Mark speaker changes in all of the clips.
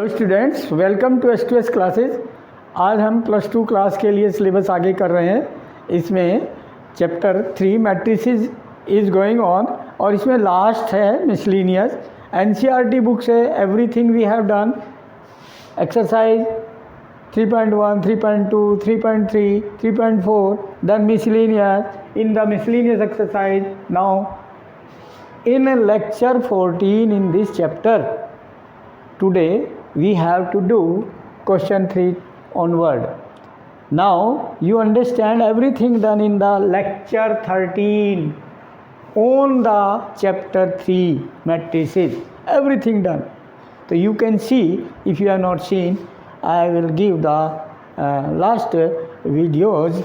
Speaker 1: Hello students, welcome to S2S classes. आज हम plus two class के लिए सिलेबस आगे कर रहे हैं। इसमें chapter 3 matrices is going on और इसमें लास्ट है मिसलिनियस। NCERT बुक से everything we have done, exercise 3.1, 3.2, 3.3, 3.4, then miscellaneous. In the miscellaneous exercise, now in lecture 14 in this chapter, today we have to do question 3 onward. Now you understand everything done in the lecture 13 on the chapter 3 matrices, everything done. So you can see, if you have not seen, I will give the last videos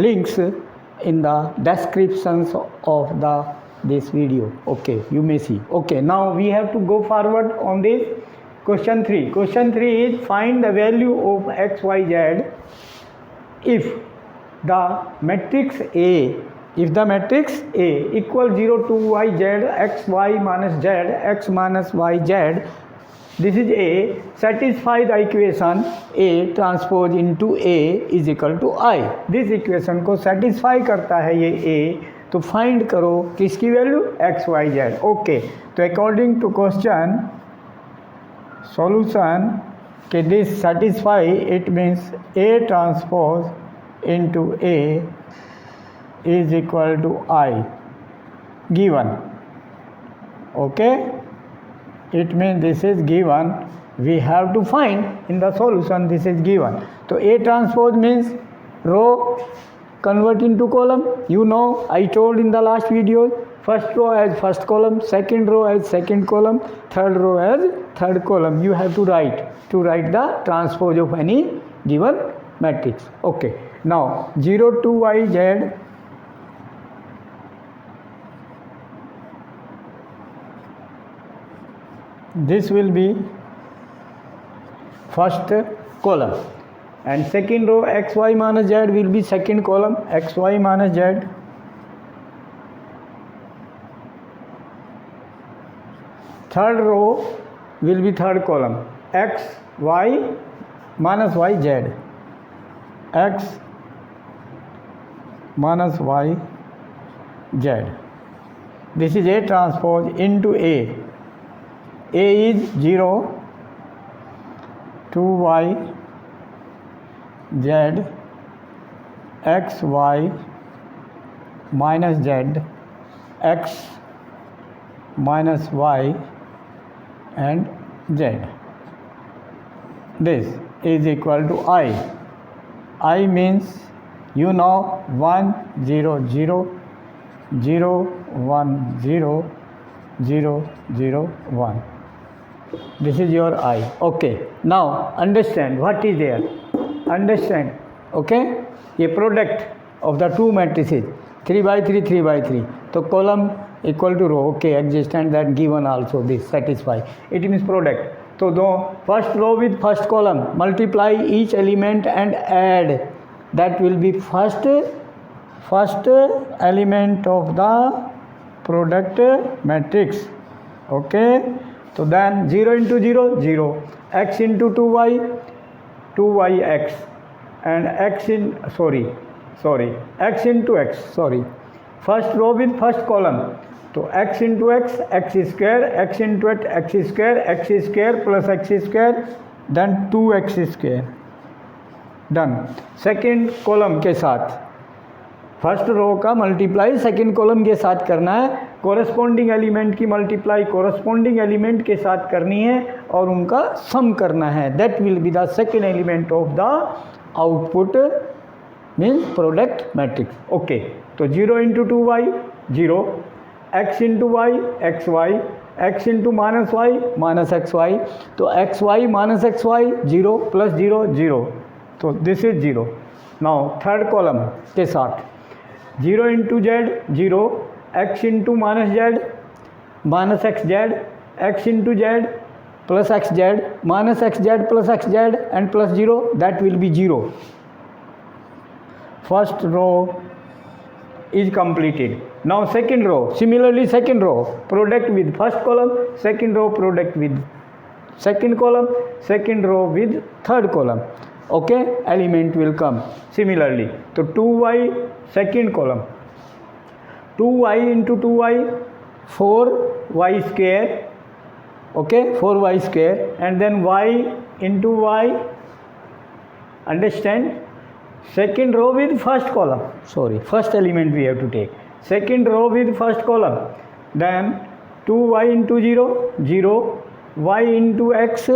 Speaker 1: links in the descriptions of this video. Okay, you may see. Okay, now we have to go forward on this question 3. Question 3 is find the value of x, y, z if the matrix A equals 0 to y, z, x, y minus z, x minus y, z. This is A. Satisfy the equation A transpose into A is equal to I. This equation को satisfy करता है ये A, तो find करो किसकी value x, y, z. Okay, तो according to question solution के this satisfy, it means A transpose into A is equal to I given. Okay, it means this is given, we have to find in the solution this is given. So A transpose means row convert into column. You know, I told in the last video, first row as first column, second row as second column, third row as third column. You have to write the transpose of any given matrix. Okay, now 0 to y, z, this will be first column, and second row x, y minus z will be second column, x, y minus z. Third row will be third column, x, y minus y, z, x minus y, z. This is A transpose into A. A is 0 to y, z, x, y minus z, x minus y and z. This is equal to I. I means, you know, 1 0 0 0 1 0 0 0 1. This is your I. Okay, now understand what is there. Understand. Okay, ये product of the two matrices 3 by 3 3 by 3. तो column equal to row. Okay, existent that given also this satisfy. It means product. तो दो first row with first column, multiply each element and add. That will be first element of the product matrix. Okay, so then 0 into 0 0, x into 2y 2yx, and x into x, first row with first column, so x into x, x square, x into x square plus x square, then 2x square. Done. Second column के साथ first row का multiply second column के साथ करना है, corresponding element की multiply corresponding element के साथ करनी है और उनका सम करना है. That will be the second element of the output means product matrix. Okay, तो 0 into 2y 0, x into y x y, x into minus y minus x y, तो x y minus x y 0 plus 0 0, तो this is 0. Now third column के साथ 0 into Z 0, x into minus z minus x z, x into z plus x z minus x z plus x z and plus 0, that will be 0. First row is completed. Now second row, similarly second row product with first column, second row product with second column, second row with third column. Okay, element will come similarly. So 2y second column, 2y into 2y, 4y square. Okay, 4y square, and then y into y. Understand? Second row with first column. Sorry, first element we have to take. Second row with first column. Then 2y into 0, 0, y into x,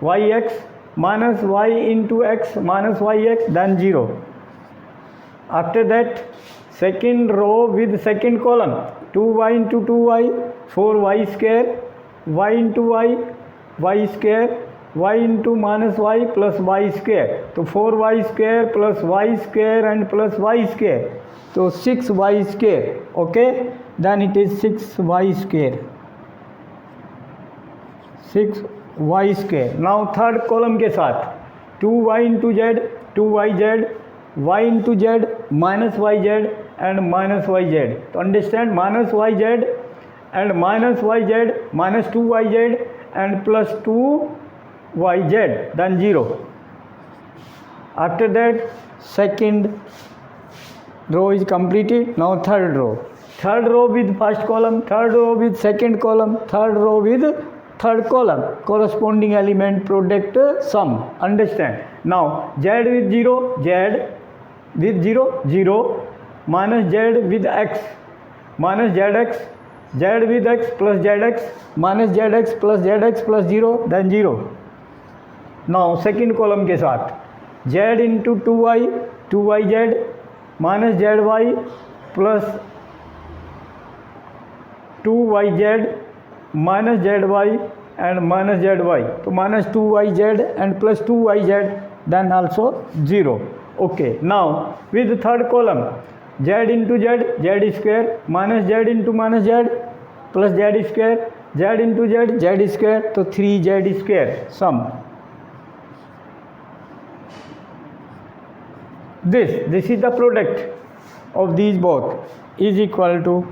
Speaker 1: yx, minus y into x minus yx, then 0. After that, second row with second column, 2y into 2y, 4y square, y into y square, y into minus y plus y square. So 4y square plus y square and plus y square. So 6y square. Okay, then it is 6y square. 6y square. Now third column के साथ 2y into z, 2yz, y into z, minus yz and minus yz. तो understand, minus yz and minus yz, minus 2yz and plus 2yz, then 0. After that, second row is completed. Now third row. Third row with first column, third row with second column, third row with third column, corresponding element product sum. Understand? Now z with 0, z with 0, 0, minus z with x, minus zx, z with x plus zx, minus zx plus zx plus 0, then 0. Now second column के साथ z into 2y, 2yz, minus zy plus 2yz, minus zy and minus zy. So minus 2yz and plus 2yz, then also 0. Okay, now with the third column, z into z, z square, minus z into minus z, plus z square, z into z, z square, so 3z square, sum. This is the product of these both, is equal to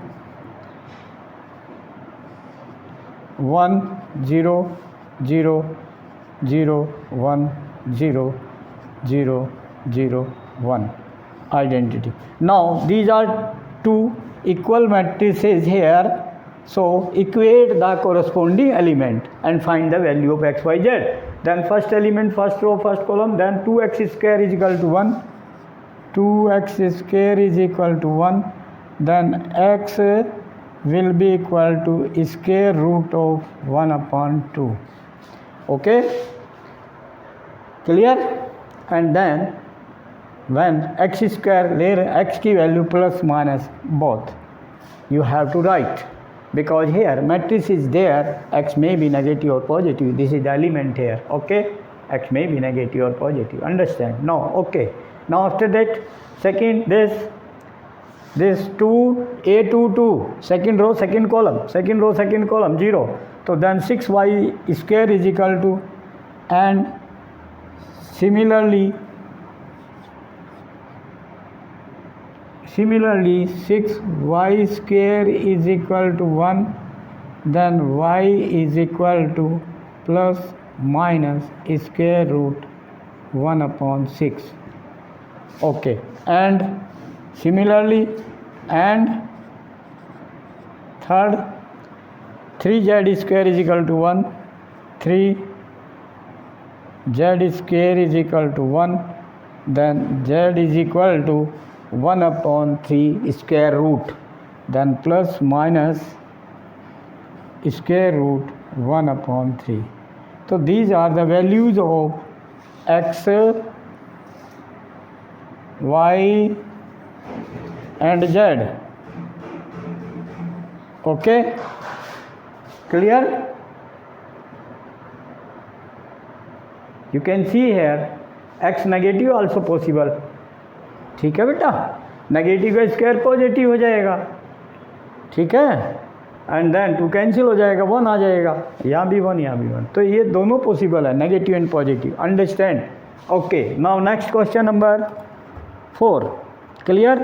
Speaker 1: 1 0 0 0 1 0 0 0 1 identity. Now these are two equal matrices here. So equate the corresponding element and find the value of x, y, z. Then first element, first row, first column, then 2x square is equal to 1. 2x square is equal to 1. Then x will be equal to square root of 1 upon 2. Okay? Clear? And then when x square, layer x की value plus minus both you have to write, because here matrix is there, x may be negative or positive. This is the element here. Okay, x may be negative or positive. Understand? No. Okay, now after that, second this 2 a2 2, second row second column, second row second column, 0. So then 6y square is equal to, and similarly 6y square is equal to 1, then y is equal to plus minus square root 1 upon 6. Okay, and similarly, and third 3z square is equal to 1, 3z square is equal to 1, then z is equal to 1 upon 3 square root, then plus minus square root 1 upon 3. So these are the values of x, y and z. Okay, clear? You can see here x negative also possible. ठीक है बेटा, negative का square positive हो जाएगा. ठीक है, and then 2 cancel हो जाएगा, 1 आ जाएगा, यहाँ भी 1 यहाँ भी 1. तो ये दोनों पॉसिबल है, negative and positive. Understand? Okay, now next question number 4. Clear?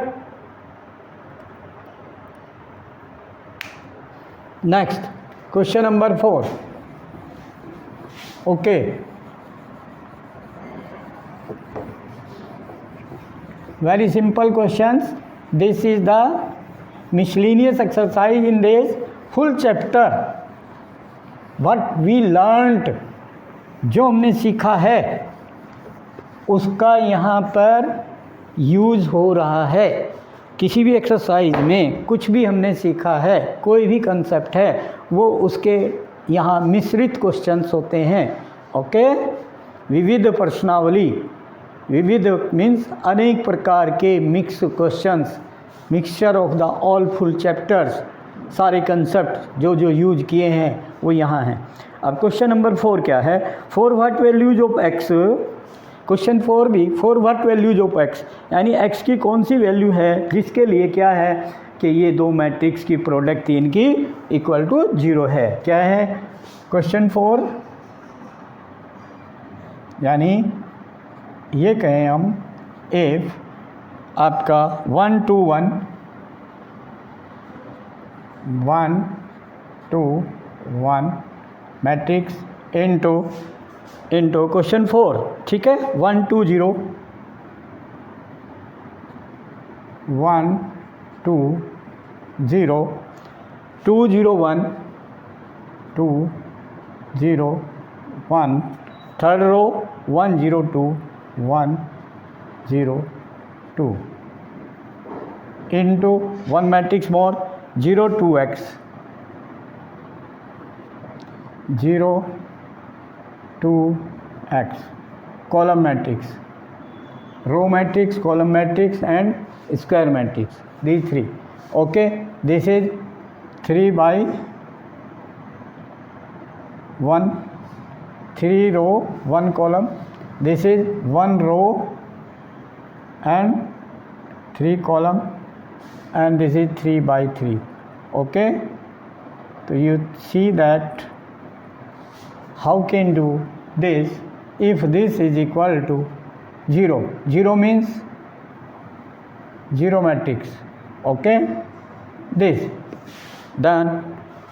Speaker 1: Next question number 4. Okay, very simple questions. This is the miscellaneous exercise in this full chapter. What we learnt, जो हमने सीखा है उसका यहाँ पर यूज़ हो रहा है। किसी भी एक्सरसाइज में कुछ भी हमने सीखा है, कोई भी कंसेप्ट है, वो उसके यहाँ मिश्रित क्वेश्चंस होते हैं। ओके, विविध प्रश्नावली, विविध मीन्स अनेक प्रकार के mix questions, mixture of the all full chapters, सारे कंसेप्ट जो जो यूज किए हैं वो यहाँ हैं। अब क्वेश्चन नंबर 4 क्या है? For what values of x, question 4 भी, for what values of x, यानी एक्स की कौन सी वैल्यू है जिसके लिए क्या है कि ये दो मैट्रिक्स की प्रोडक्ट इनकी इक्वल टू 0 है। क्या है क्वेश्चन 4? यानी ये कहें हम इफ आपका 1 to 1 1 to 1 matrix into question 4, ठीक है, 1 2 0 1 2 0 2 0 1 2 0 1, third row 1 0 2 1 0 2 into 1 matrix more 0 2x 0 2x, column matrix, row matrix, column matrix and square matrix, these three. Okay, this is 3 by 1, 3 row 1 column, this is 1 row and 3 column, and this is 3 by 3. Okay, so you see that how can do this if this is equal to 0. 0 means 0 matrix. Okay, this. Then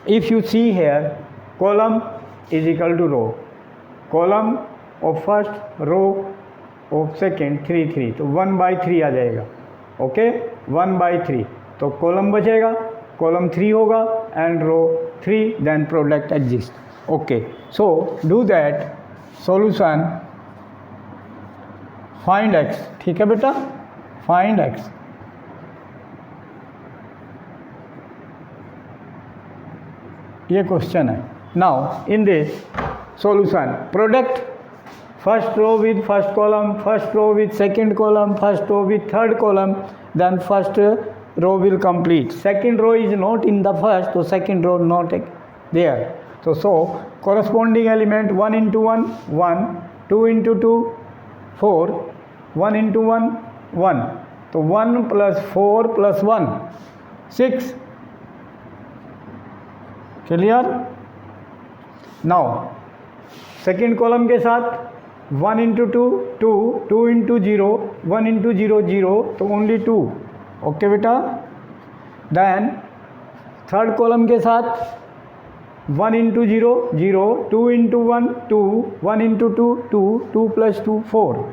Speaker 1: if you see here, column is equal to row, column of first, row of second, 3 3, तो 1 by 3 आ जाएगा। Okay, 1 by 3, तो column बचेगा, column 3 होगा and row 3, then product exist. Okay, so do that solution, find x, ठीक है बेटा, find x. ये question है। Now in this solution, product first row with first column, first row with second column, first row with third column, then first row will complete. Second row is not in the first, so second row not there. So corresponding element 1 into 1 1, 2 into 2 4, 1 into 1 1, so 1 plus 4 plus 1 6. Clear? Now second column के साथ 1 into 2 2, 2 into 0 1 into 0 0, तो only 2। Okay बेटा, then third column के साथ 1 into 0 0, 2 into 1 2, 1 into 2 2, 2 plus 2 4,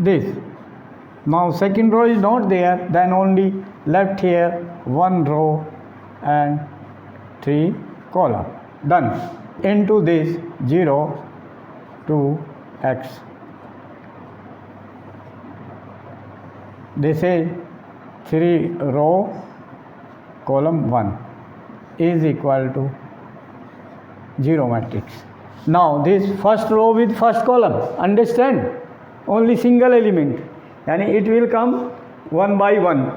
Speaker 1: this। Now second row is not there, then only left here 1 row and 3 column, done। Into this 0 2x, this is 3 row column 1 is equal to 0 matrix. Now this first row with first column, understand, only single element, yani it will come 1 by 1,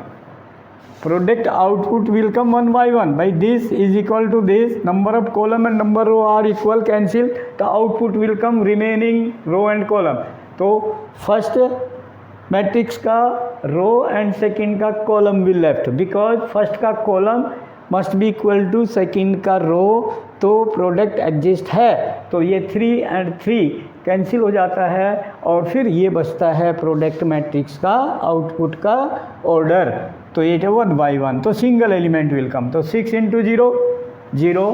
Speaker 1: product output will come 1 by 1, by this is equal to this, number of column and number row are equal, cancel, the output will come remaining row and column। तो first matrix का row and second का column will left, because first का column must be equal to second का row, तो product exist है, तो ये 3 and 3 cancel हो जाता है और फिर ये बचता है प्रोडक्ट मैट्रिक्स का आउटपुट का ऑर्डर, तो ये 1 by 1, तो सिंगल एलिमेंट विल कम, तो 6 into 0 0,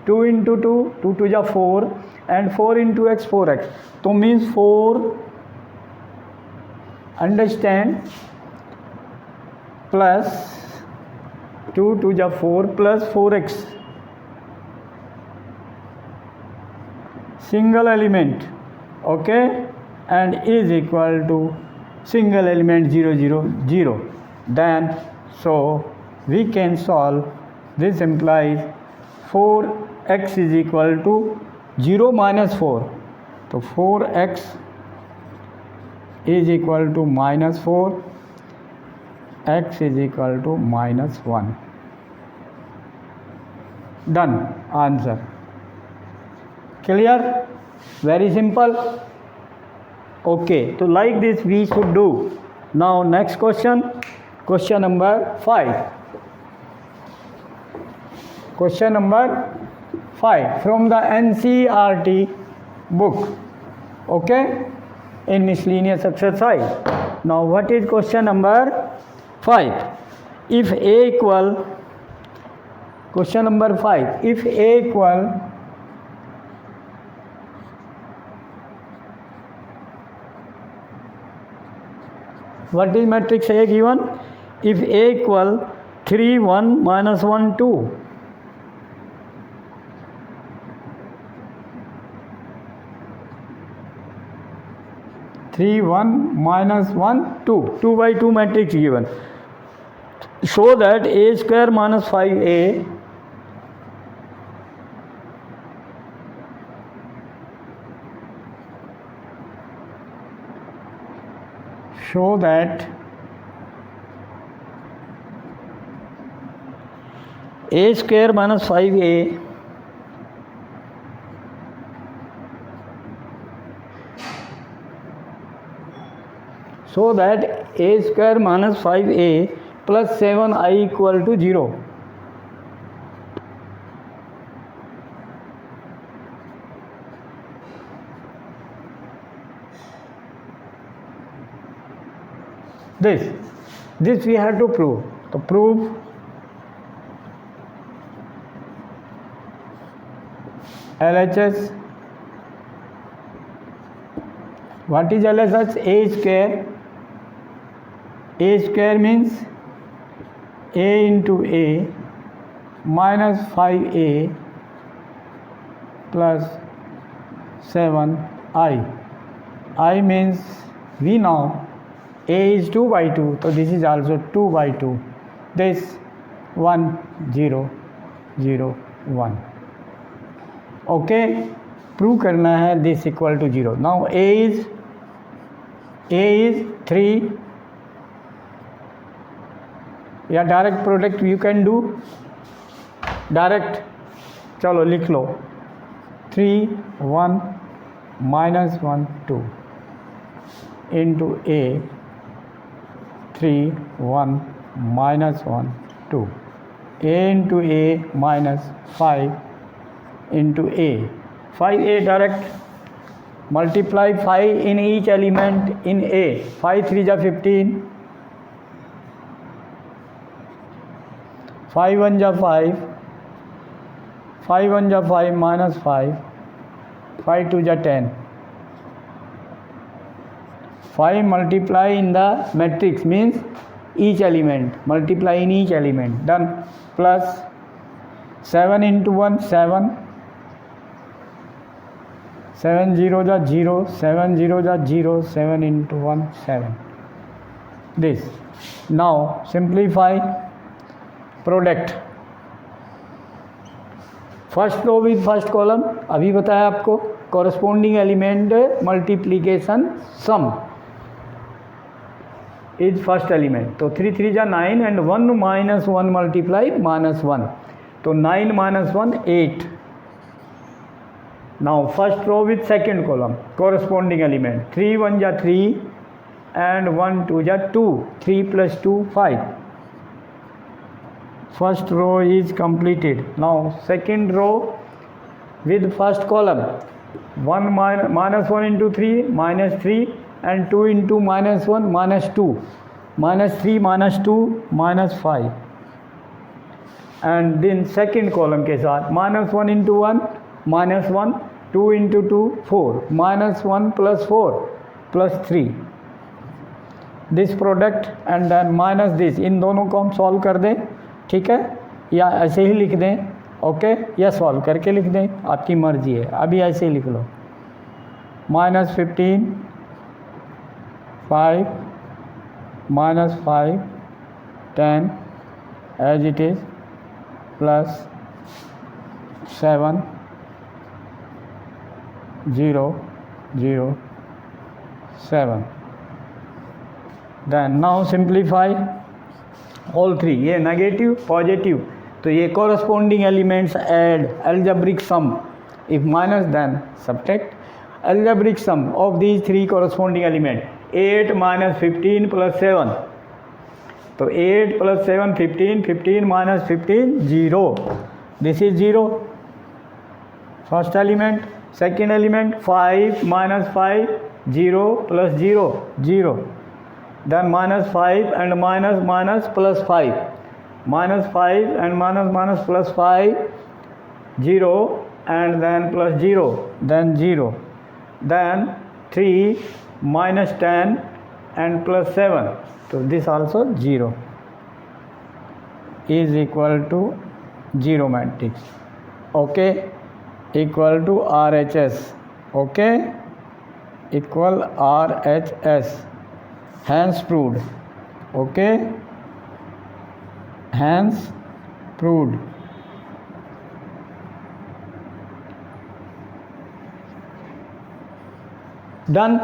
Speaker 1: 2 into 2, 2 to जा 4 and 4 into x 4x. तो means 4, understand, plus 2 to जा 4 plus 4x. Single element, okay, and is equal to single element 0 0 0. Then so we can solve. This implies 4x is equal to 0 minus 4. So 4x is equal to minus 4, x is equal to minus 1. Done. Answer. Clear? Very simple. Okay, so like this we should do. Now next question, question number 5. Question number 5 from the NCERT book, okay, in miscellaneous exercise. Now what is question number 5? If A equal, question number 5, if A equal what is matrix A given? If A equal 3 1 minus 1 2, three 1 minus 1 2, 2 by 2 matrix given. Show that A square minus 5A show that A square minus 5A so that A square minus 5A plus 7I equal to 0. This we have to prove. So prove LHS. What is LHS? A square. A square means A into A minus 5A plus 7I. I means we know A is 2 by 2, so this is also 2 by 2. This 1 0 0 1. Okay, prove करना है this equal to 0. Now A is 3. या direct product you can do direct. चलो लिख लो 3 1 minus 1 2 into A 3 1 minus 1 2 A into A minus 5 into A 5A direct multiply 5 in each element in A 5 3 जा 15 5 1 जा 5 5 1 जा 5 minus 5 5 2 जा 10 5 multiply in the matrix means each element, multiply in each element, done, plus 7 into 1 7 7 0 जा 0 7 0 जा 0 7 into 1 7. This now simplify product first row with first column अभी बताया आपको corresponding element multiplication sum is first element. तो 3 3 जा 9 and 1 minus 1 multiply minus 1, तो 9 minus 1 8. Now first row with second column corresponding element 3 1 जा 3 and 1 2 जा 2 3 plus 2 5. First row is completed. Now second row with first column 1 minus 1 into 3 minus 3 and 2 into minus 1 minus 2 minus 3 minus 2 minus 5. And then second column के साथ -1 into 1 -1, 2 into 2 4, -1 + 4 + 3 this product and then minus this, इन दोनों को हम solve कर दें, ठीक है, या ऐसे ही लिख दें, ओके, या सॉल्व करके लिख दें, आपकी मर्जी है, अभी ऐसे ही लिख लो। -15 5 -5 10 as it is +7 0 0 7। Then now simplify all three, ये नेगेटिव पॉजिटिव, तो ये corresponding elements add, algebraic sum, if minus then subtract, algebraic sum of these three corresponding element 8 - 15 + 7, तो 8 + 7 15, 15 - 15 0, this is 0 first element, second element 5 - 5 0 + 0 0, then -5 and minus +5, -5 and minus +5 0 and then +0, then 0, then 3 - 10 and +7, so this also 0 is equal to 0 matrix, okay, equal to RHS, okay, equal RHS, hence proved, okay, hence proved। Done,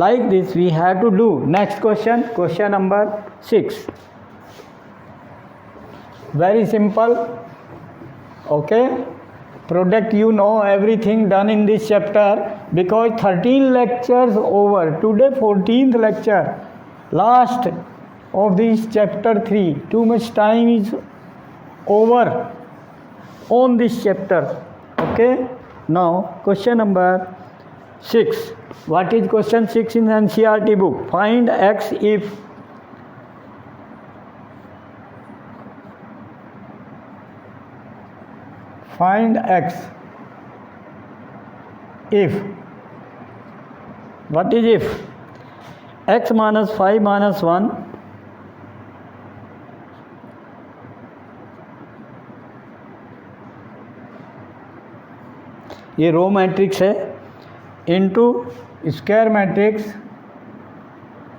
Speaker 1: like this we have to do next question, question number 6, very simple, okay, product, you know everything done in this chapter because 13 lectures over, today 14th lecture, last of this chapter 3, too much time is over on this chapter, okay। Now question number 6, what is question 6 in NCERT book? Find x if find x if, what is if? X - 5 - 1 ये row matrix है, into square matrix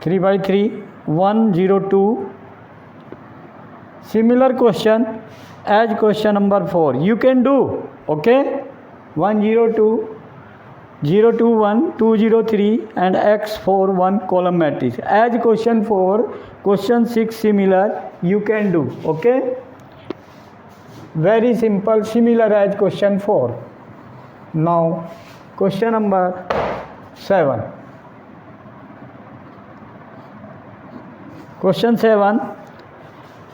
Speaker 1: 3/3 1 0 2, similar question as question number 4 you can do, okay, 1 0 2 0 2 1 2 0 3 and x 4 1 column matrix as question 4, question 6 similar you can do, okay, very simple, similar as question 4। now question number 7, question 7,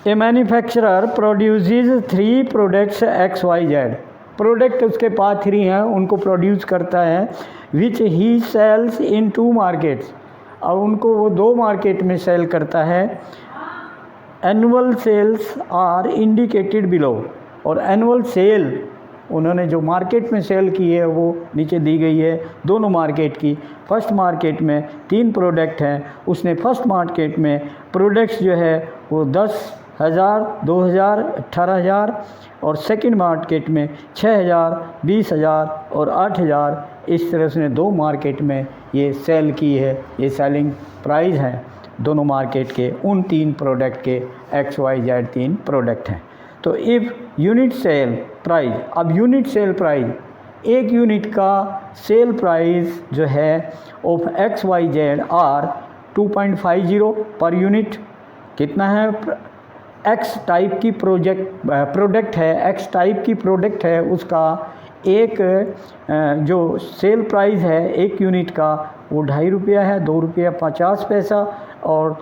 Speaker 1: a manufacturer produces 3 products x y z, product उसके पास 3 हैं, उनको produce करता है, विच ही sales in 2 markets, और उनको वो 2 market में सेल करता है, annual sales are indicated below, और एनुअल सेल उन्होंने जो मार्केट में सेल की है वो नीचे दी गई है, दोनों मार्केट की। फर्स्ट मार्केट में 3 प्रोडक्ट हैं, उसने फर्स्ट मार्केट में प्रोडक्ट्स जो है वो 10,000 2,000 18,000, और सेकंड मार्केट में 6,000 20,000 और 8,000, इस तरह उसने 2 मार्केट में ये सेल की है। ये सेलिंग प्राइस है दोनों मार्केट के, उन 3 प्रोडक्ट के, एक्स वाई जेड 3 प्रोडक्ट हैं। तो इफ़ यूनिट सेल प्राइस, अब यूनिट सेल प्राइस, एक यूनिट का सेल प्राइस जो है of x y z are 2.50 पर यूनिट, कितना है, एक्स टाइप की प्रोडक्ट है, एक्स टाइप की प्रोडक्ट है, उसका एक जो सेल प्राइस है एक यूनिट का वो 2.5 रुपया है, 2 रुपया 50 पैसा, और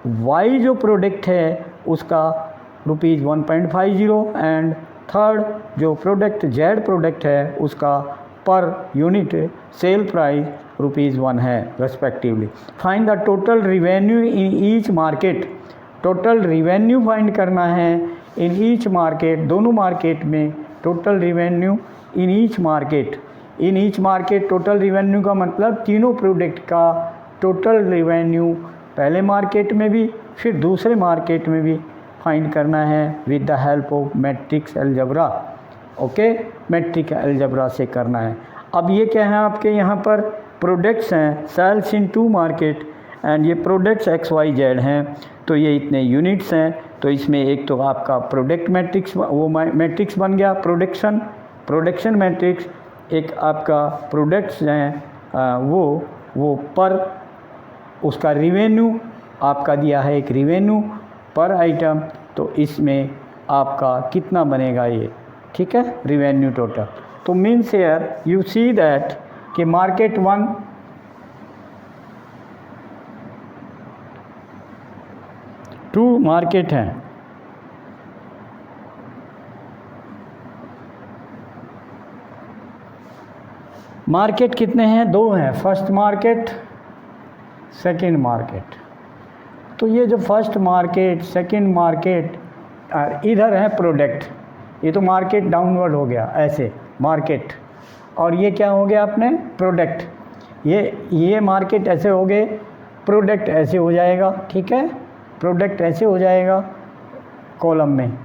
Speaker 1: वाई जो प्रोडक्ट है उसका ₹1.50, एंड थर्ड जो प्रोडक्ट जेड प्रोडक्ट है उसका पर यूनिट सेल प्राइस ₹1 है respectively. Find the total revenue in each market, total revenue find करना है इन ईच मार्केट, दोनों मार्केट में टोटल रिवेन्यू इन ईच मार्केट, इन ईच मार्केट टोटल रिवेन्यू का मतलब तीनों प्रोडक्ट का टोटल रिवेन्यू पहले मार्केट में भी फिर दूसरे मार्केट में भी फाइंड करना है with the help of matrix algebra. Okay, matrix algebra से करना है। अब ये क्या है आपके यहाँ पर प्रोडक्ट्स हैं, sales in two market and ये प्रोडक्ट्स एक्स वाई जेड हैं, तो ये इतने यूनिट्स हैं। तो इसमें एक तो आपका प्रोडक्ट मैट्रिक्स, वो मैट्रिक्स बन गया प्रोडक्शन मैट्रिक्स। एक आपका प्रोडक्ट्स हैं वो पर उसका रिवेन्यू आपका दिया है, एक रिवेन्यू पर आइटम, तो इसमें आपका कितना बनेगा ये, ठीक है, रिवेन्यू टोटल। तो means here you see that कि मार्केट 1 2 मार्केट हैं, मार्केट कितने हैं, 2 हैं, फर्स्ट मार्केट सेकंड मार्केट। तो ये जो फर्स्ट मार्केट सेकंड मार्केट इधर है प्रोडक्ट, ये तो मार्केट डाउनवर्ड हो गया ऐसे मार्केट, और ये क्या हो गया अपने प्रोडक्ट, ये मार्केट ऐसे हो गए, प्रोडक्ट ऐसे हो जाएगा, ठीक है, प्रोडक्ट ऐसे हो जाएगा कॉलम में,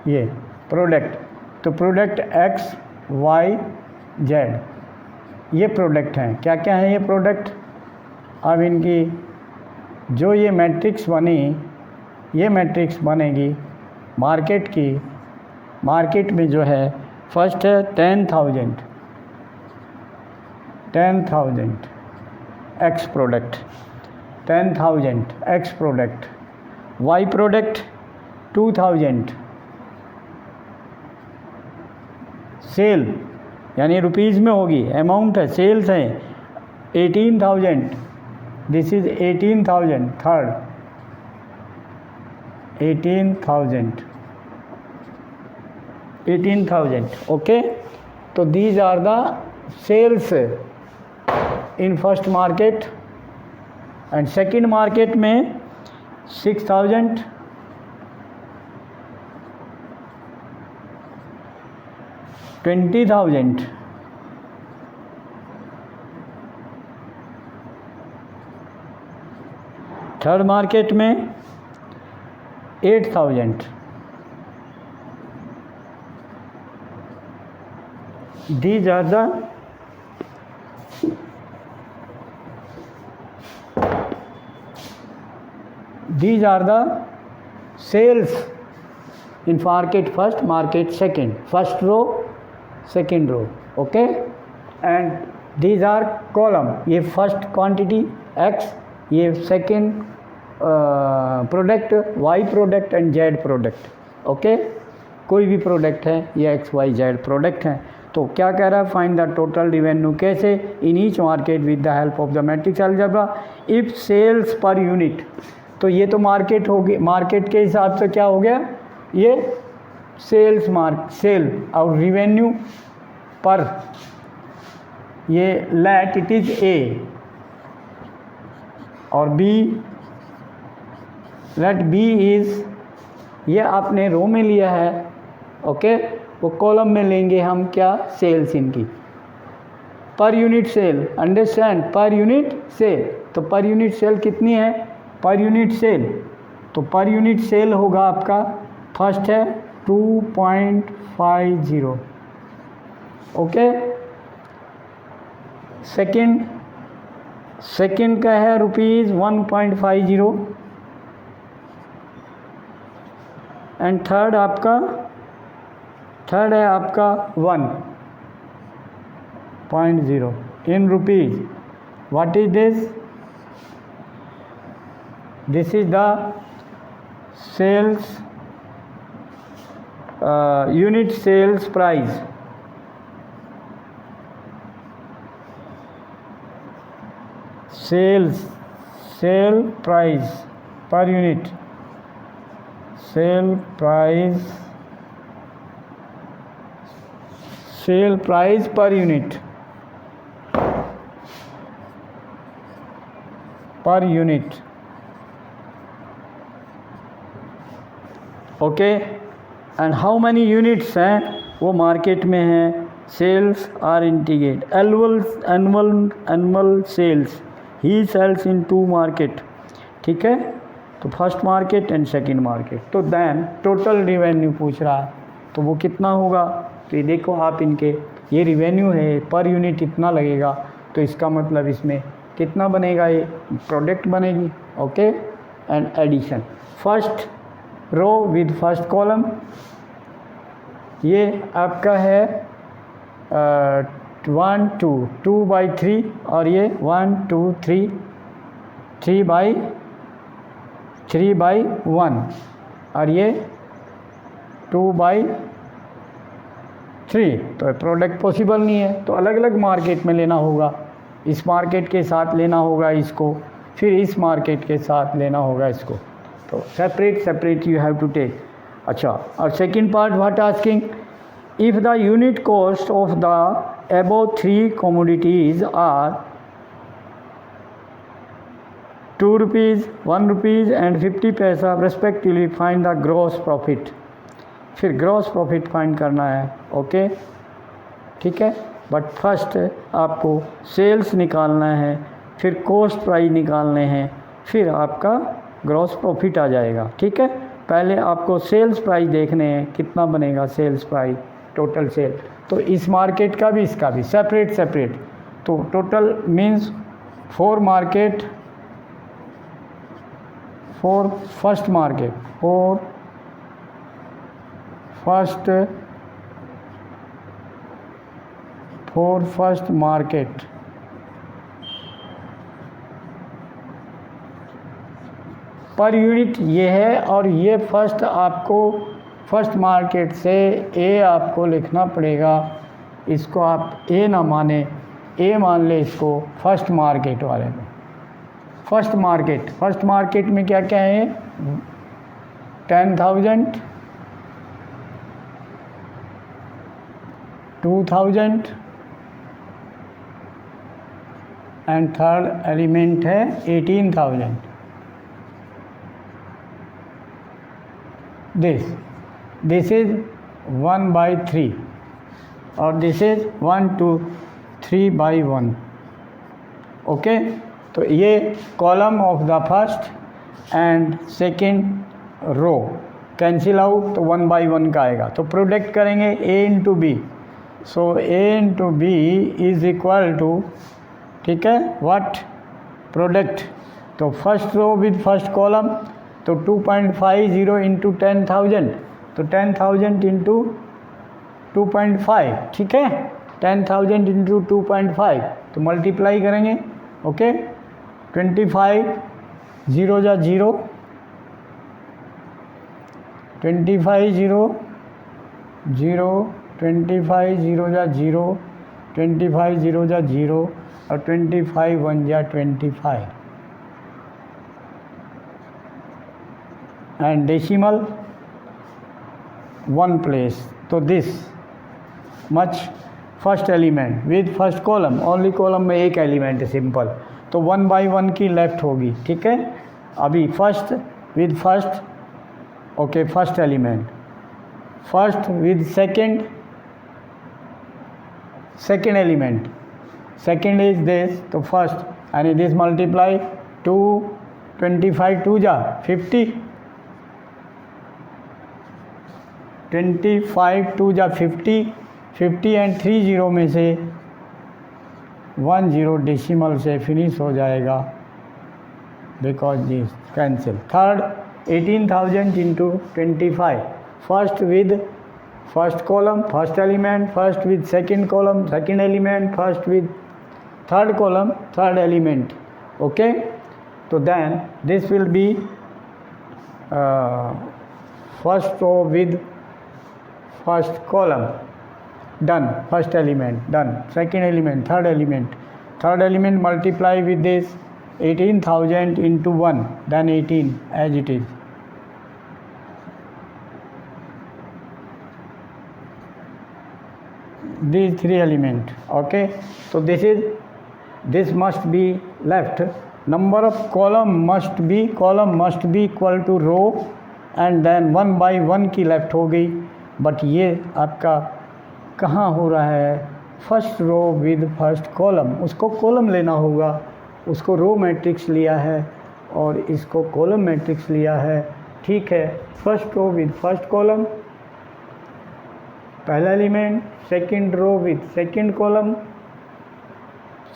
Speaker 1: ये प्रोडक्ट, तो प्रोडक्ट एक्स वाई जेड ये प्रोडक्ट हैं। क्या क्या है ये प्रोडक्ट? अब इनकी जो ये मैट्रिक्स बनी, ये मैट्रिक्स बनेगी मार्केट की, मार्केट में जो है फर्स्ट है 10,000 x product, 10,000 x product, y product 2,000 sale, यानी रुपीज़ में होगी, अमाउंट है, सेल्स हैं 18,000, दिस इज 18,000 थर्ड 18,000 ओके। तो these are the sales in first market and second market में 6,000 20,000 थर्ड मार्केट में 8,000 these are the sales in market first, market second, first row second row, okay, and these are column, ये first quantity x, ये second product y product and z product, okay, कोई भी product है ये x y z product हैं। तो क्या कह रहा है, फाइंड द टोटल रिवेन्यू कैसे, in each market with the help of the matrix algebra if sales per unit. तो ये तो मार्केट होगी, मार्केट के हिसाब से क्या हो गया, ये सेल्स सेल और रिवेन्यू पर, ये लेट इट इज़ ए और बी, लेट बी इज़, ये आपने रो में लिया है, ओके, वो कॉलम में लेंगे हम क्या, सेल्स इनकी, per unit sale, understand, per unit sale. तो पर यूनिट सेल कितनी है, पर यूनिट सेल, तो पर यूनिट सेल होगा आपका, फर्स्ट है 2.50, ओके, सेकंड का है रुपीज़ 1.50 एंड थर्ड है आपका 1.0 in rupees. What is this? This is the sales unit sales price, sale price per unit, sale price per unit, okay, and how many units हैं वो market में हैं. Sales are integrate annual sales, he sales in 2 market. ठीक है, तो first market and second market. तो then total revenue पूछ रहा है, तो वो कितना होगा. तो ये देखो आप इनके, ये रिवेन्यू है, पर यूनिट इतना लगेगा, तो इसका मतलब इसमें कितना बनेगा, ये प्रोडक्ट बनेगी. Okay, and addition first row with first column, ये आपका है 1 2 2/3 और ये 1 2 3 3/1 और ये 2/3. तो प्रोडक्ट पॉसिबल नहीं है, तो अलग अलग मार्केट में लेना होगा. इस मार्केट के साथ लेना होगा इसको, फिर इस मार्केट के साथ लेना होगा इसको. तो separate you have to take. अच्छा, और second part what asking, if the unit cost of the above 3 commodities are 2 rupees 1 rupees and 50 paisa respectively, find the gross profit. फिर ग्रॉस प्रॉफिट फाइंड करना है. ओके, ठीक है, बट फर्स्ट आपको sales निकालना है, फिर कॉस्ट प्राइस निकालने हैं, फिर आपका ग्रॉस प्रॉफिट आ जाएगा. ठीक है, पहले आपको सेल्स प्राइस देखने हैं कितना बनेगा, सेल्स प्राइस टोटल सेल. तो इस मार्केट का भी इसका भी सेपरेट. तो total means 4 market, 4 first market, 4 first market. Per unit ये है, और ये फर्स्ट आपको फर्स्ट मार्केट से ए आपको लिखना पड़ेगा. इसको आप ए ना माने, ए मान ले इसको फर्स्ट मार्केट वाले में. फर्स्ट मार्केट में क्या क्या है, 10,000 2,000 एंड थर्ड एलिमेंट है 18,000. दिस इज 1/3 और दिस इज 1 2 3/1. ओके, तो ये column of the first and second row cancel out, तो 1/1 का आएगा. तो प्रोडक्ट करेंगे A into B. So A into B is equal to, ठीक है, व्हाट, प्रोडक्ट. तो first row with first column, तो 2.50 इंटू 10,000, तो 10,000 इंटू 2.5. ठीक है, 10,000 इंटू 2.5, तो मल्टीप्लाई करेंगे. ओके, 25 0 जा 0, 25 0 0, 25 0 जा 0, 25 0 जा 0 और 25 1 जा 25. And decimal 1 place. तो this much first element with first column, only column में एक एलिमेंट है सिंपल, तो 1/1 की लेफ्ट होगी. ठीक है, अभी first with first, okay, first element, first with second element, second is this, तो फर्स्ट एंड दिस मल्टीप्लाई 2, 25 2 जा 50, 25 2 जा 50, 50 एंड 3 0 में से 1 0 डेसिमल से फिनिश हो जाएगा, because this cancel. Third 18,000 into 25, first with first column first element, first with second column second element, first with third column third element. Okay, तो then this will be first row with first column done, first element done, second element, third element multiply with this 18,000 into 1, then 18 as it is. These 3 element. Okay, so this must be left. Number of column must be equal to row and then 1 by 1 की left हो गई, but ये आपका कहाँ हो रहा है, first row with first column, उसको कॉलम लेना होगा, उसको रो मैट्रिक्स लिया है और इसको कॉलम मैट्रिक्स लिया है, ठीक है। First row with first column, पहला element, second row with second column,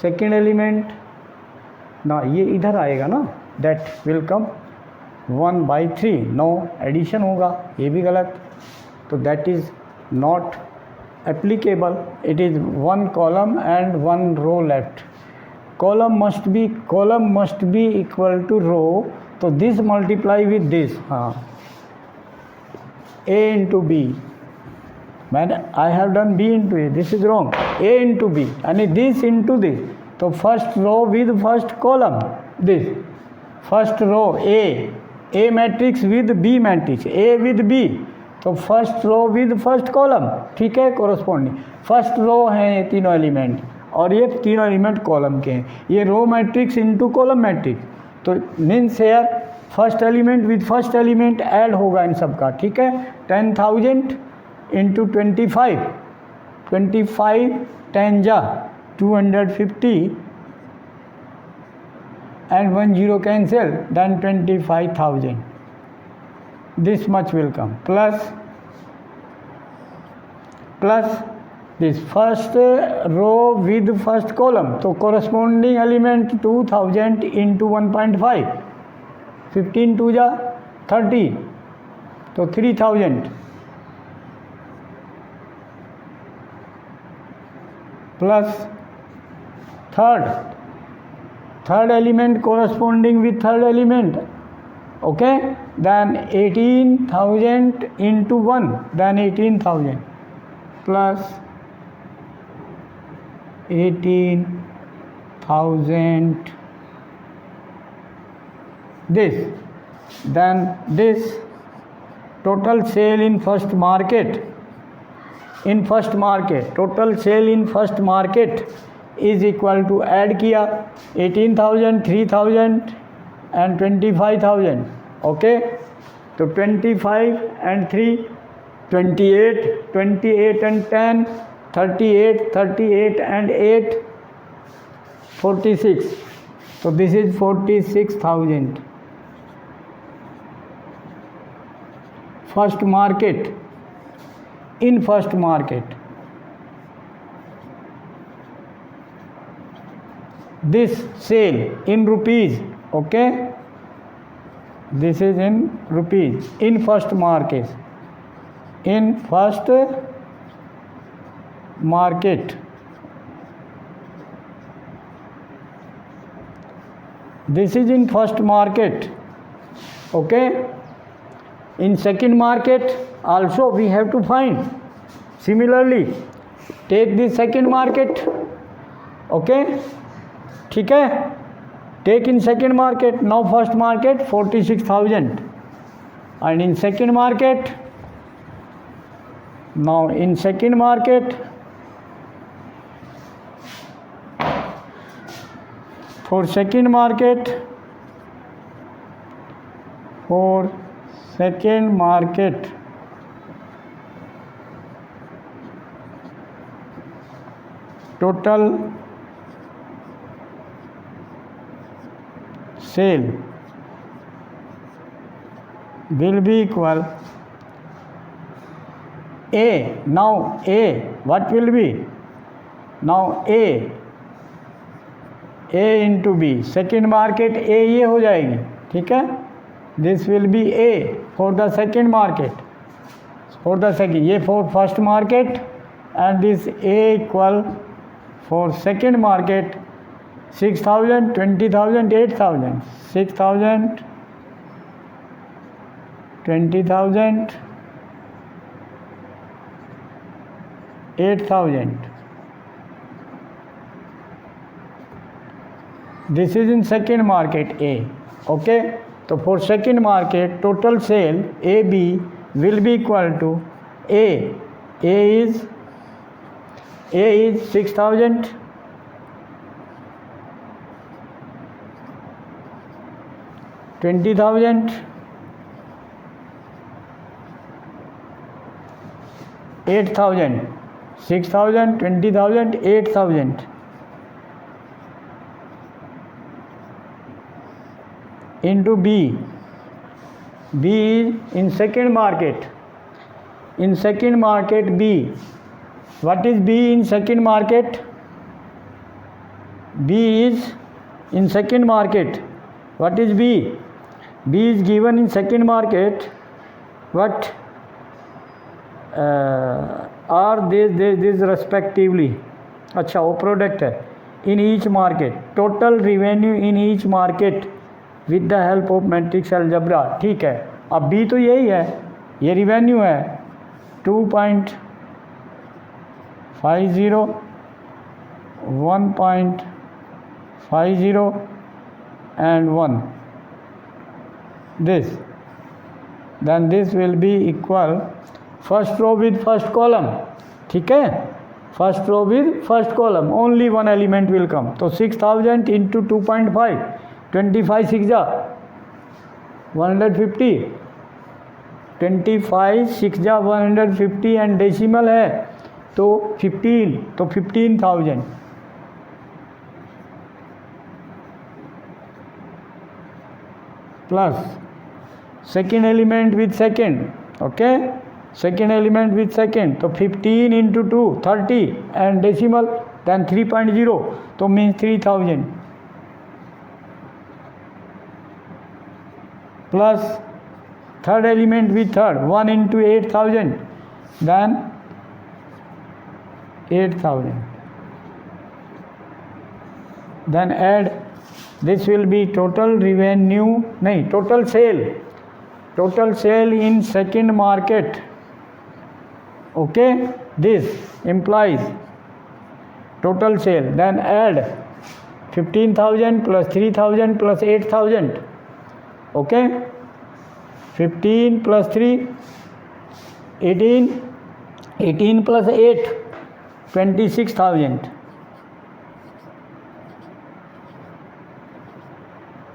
Speaker 1: second element ना, ये इधर आएगा ना, that will come 1 by 3, no addition होगा, ये भी गलत, तो that is not applicable, it is 1 column and 1 row left, column must be equal to row, तो दिस मल्टीप्लाई विद दिस, हाँ, a इंटू बी, मैंने I have done b into A, this is wrong, a into b यानी this into this, तो first row with first column, this first row a matrix with b matrix, a with b, तो first row with first column, ठीक है, corresponding first row हैं ये तीनों element और ये तीनों एलिमेंट कॉलम के हैं, ये row matrix into column matrix, तो means here first element with first element add होगा इन सब का, ठीक है। 10,000 इंटू 25, 25 10 जा 250 and 1 0 cancel, then 25,000, this much will come, plus this first row with first column, तो corresponding element 2000 into 1.5, 15 2 जा 30, तो 3000 plus third element corresponding with third element, okay, then 18,000 into 1, then 18,000 plus 18,000 this, then this total sale in first market, total sale in first market is equal to, add किया 18,000 3,000 and 25,000, okay, तो 25 and 3 28, 28 and 10 38, 38 and 8 46, so this is 46,000 first market, in first market. This sale in rupees, okay, this is in rupees, in first market, this is in first market, okay. In second market also we have to find, similarly take the second market, okay, ठीक है, take in second market, now first market 46,000 and in second market, now in second market for second market total sale will be equal A, now A what will be, now A into B, second market A ये हो जाएगी, ठीक है, this will be A for the second market, for the second, ये for first market and this A equal for second market 6,000 20,000 8,000, 6,000 20,000 8,000, this is in second market A, okay, तो for second market total sale AB will be equal to A is 6,000 20,000 8,000, 6,000, 20,000, 8,000 into B. B is in second market. In second market B. What is B in second market? B is in second market. What is B? B is given in second market. What are this respectively? अच्छा, वो product है. In each market, total revenue in each market with the help of matrix algebra. ठीक है. अब B तो यही है, ये रिवेन्यू है 2.50, 1.50 and 1. This, then this will be equal first row with first column. ठीक है, first row with first column, only one element will come. तो 6,000 into 2.5, 25 6 जा 150, 25 6 जा 150 एंड डेसिमल है तो 15, तो 15,000 plus second element with second. Okay, second element with second तो 15 into 2 30 and decimal then 3.0 तो means 3,000 plus third element with third 1 into 8,000 then 8,000 then add, this will be total revenue, नहीं, total sale in second market. Okay, this implies total sale, then add 15,000 plus 3,000 plus 8,000. Okay, 15 plus 3 18, 18 plus 8 26,000.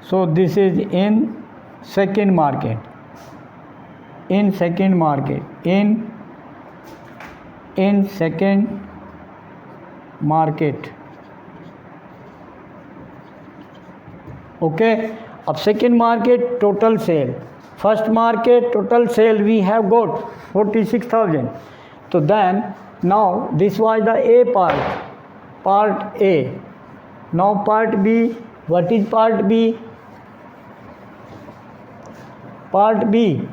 Speaker 1: So this is in second market. In second market. In second market. Okay. अब second market total sale. First market total sale we have got 46,000. So then now this was the A part. Part A. Now part B. What is part B? Part B.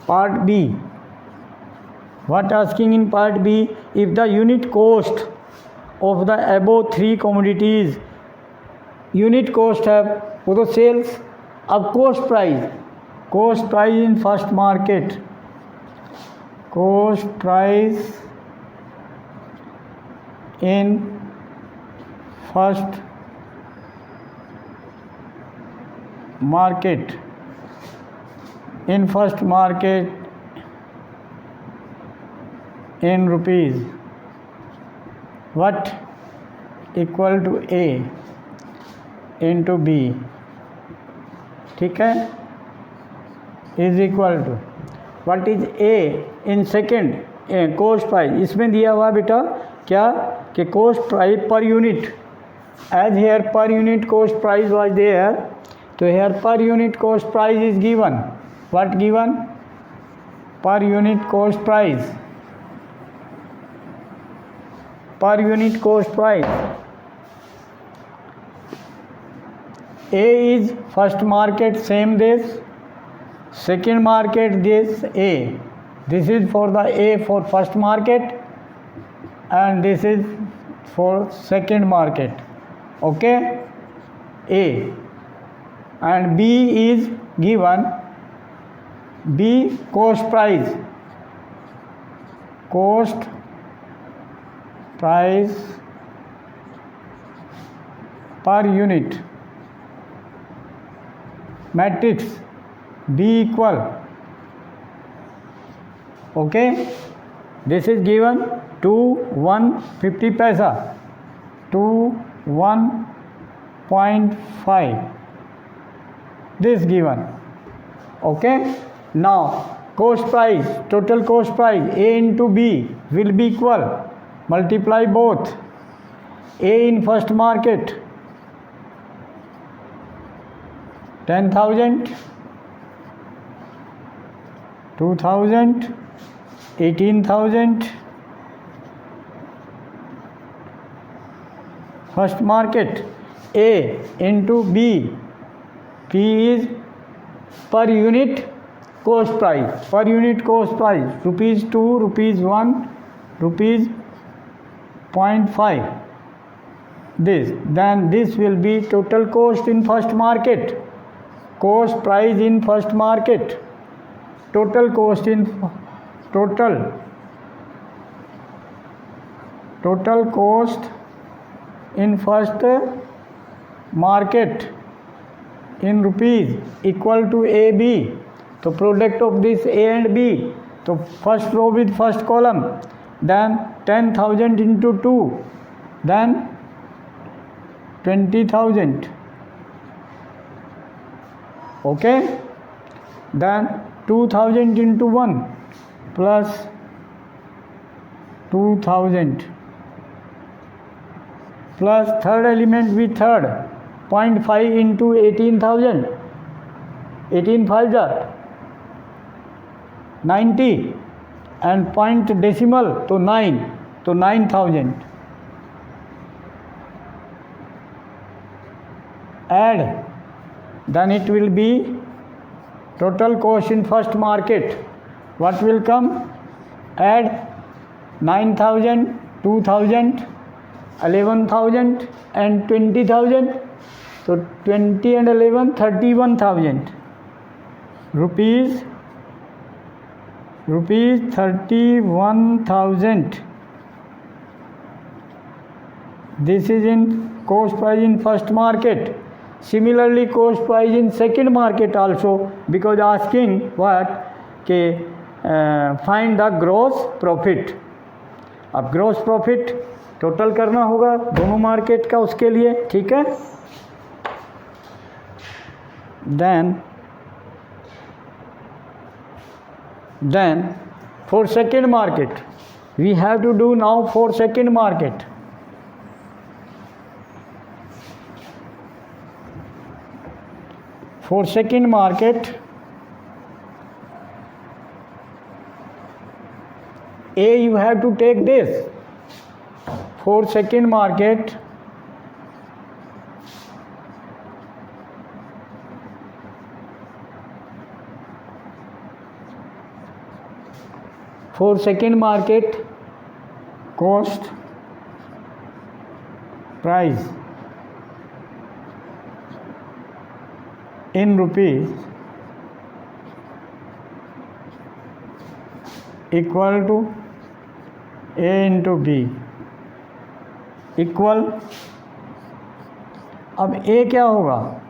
Speaker 1: Part B. What asking in part B? If the unit cost of the above three commodities, unit cost है वो तो sales. अब cost price in first market, cost price in first market, in first market in rupees, what equal to A into B. ठीक है, is equal to what is a in second cost price. इसमें दिया हुआ बेटा क्या कि cost price per unit, as here per unit cost price was there, तो here per unit cost price is given. What given? Per unit cost price, per unit cost price. A is first market, same this. Second market, this A. This is for the A for first market and this is for second market. Okay, A. And B is given, B cost price, cost price per unit. Matrix B equal, okay, this is given 2 150 पैसा 2 1.5 this given. Okay, now cost price, total cost price A into B will be equal, multiply both. A in first market 10,000, 2,000, 18,000. First market A into B, P is per unit cost price, per unit cost price rupees 2, rupees 1, rupees 0.5 this, then this will be total cost in first market, cost price in first market, total cost in total cost in first market in rupees equal to AB. So product of this A and B, so first row with first column, then 10,000 into 2, then 20,000. Okay, then 2,000 into 1 plus 2,000 plus third element with third 0.5 into 18,000, 18 5 90 and point decimal to 9, to 9,000. Add, then it will be total cost in first market. What will come? Add 9,000, 2,000, 11,000 and 20,000. So 20 and 11, 31,000 rupees, 31,000. This is in cost price in first market. Similarly cost price in second market also, because asking what के find the gross profit. अब gross profit total करना होगा दोनों market का उसके लिए, ठीक है. Then for second market we have to do now for second market. For second market A you have to take this. For second market cost price in rupees equal to A into B equal. अब A क्या होगा?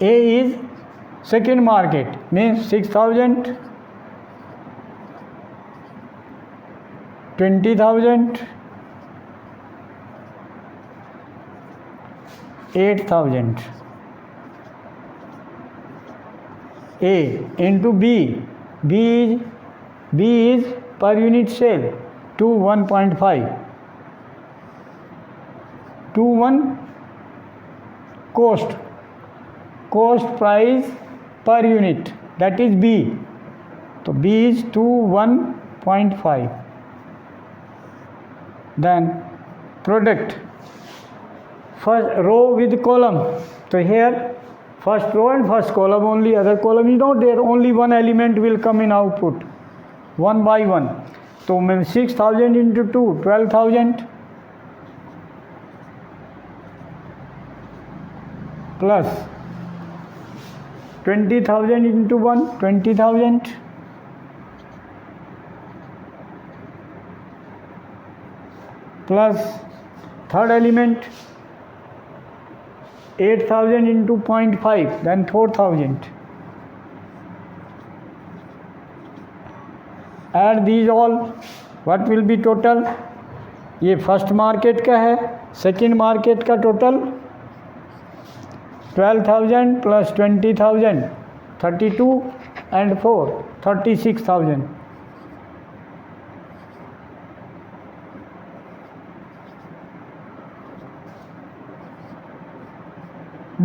Speaker 1: A is second market means 6,000, 20,000, 8,000. A into B. B is per unit sale 2 1.5. 2 1 cost price per unit, that is B. So B is 2 1.5. Then product, first row with column. So here first row and first column only, other column is not there, only one element will come in output one by one. So 6,000 into 2 12,000 plus 20,000 into 1 20,000 plus third element 8,000 into 0.5, then 4,000. Add these all what will be total? ये first market का है, second market का total 12,000 plus 20,000 32 and 4 36,000.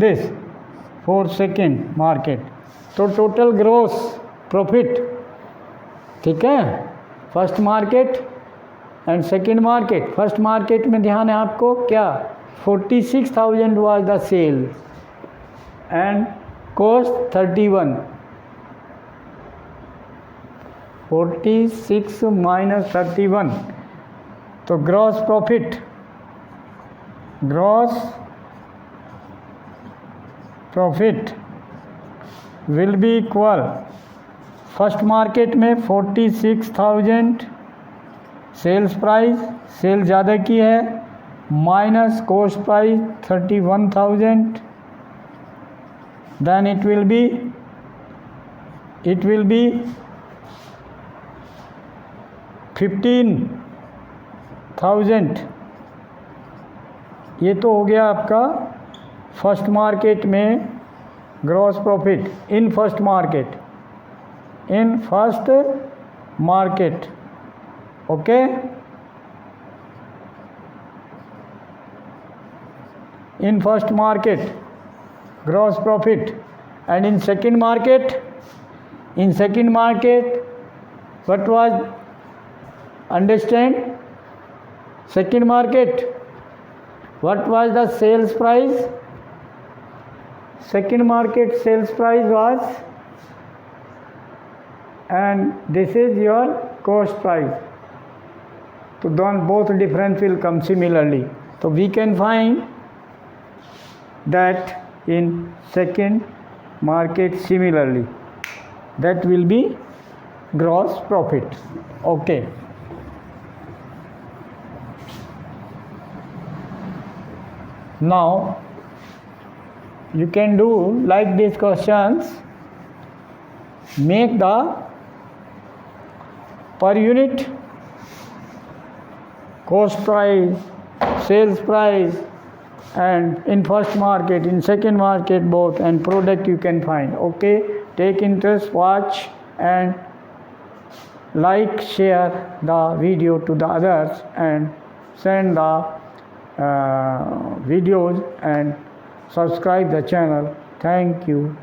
Speaker 1: This for second market. तो total gross profit, ठीक है, first market and second market. First market में ध्यान है आपको क्या, 46,000 was the sale and cost 31. 46 minus 31, तो gross profit will be equal, first market में 46,000 सेल्स प्राइस, सेल ज़्यादा की है, minus cost price 31,000, then it will be 15,000. ये तो हो गया आपका फर्स्ट मार्केट में gross profit in first market. Okay, in first market gross profit, and in second market what was, understand, second market what was the sales price? Second market sales price was, and this is your cost price. So then both difference will come similarly. So we can find that in second market similarly, that will be gross profit. Okay. Now you can do like these questions, make the per unit cost price, sales price, and in first market, in second market both, and product you can find. Okay, take interest, watch, and like, share the video to the others, and send the videos, and subscribe the channel. Thank you.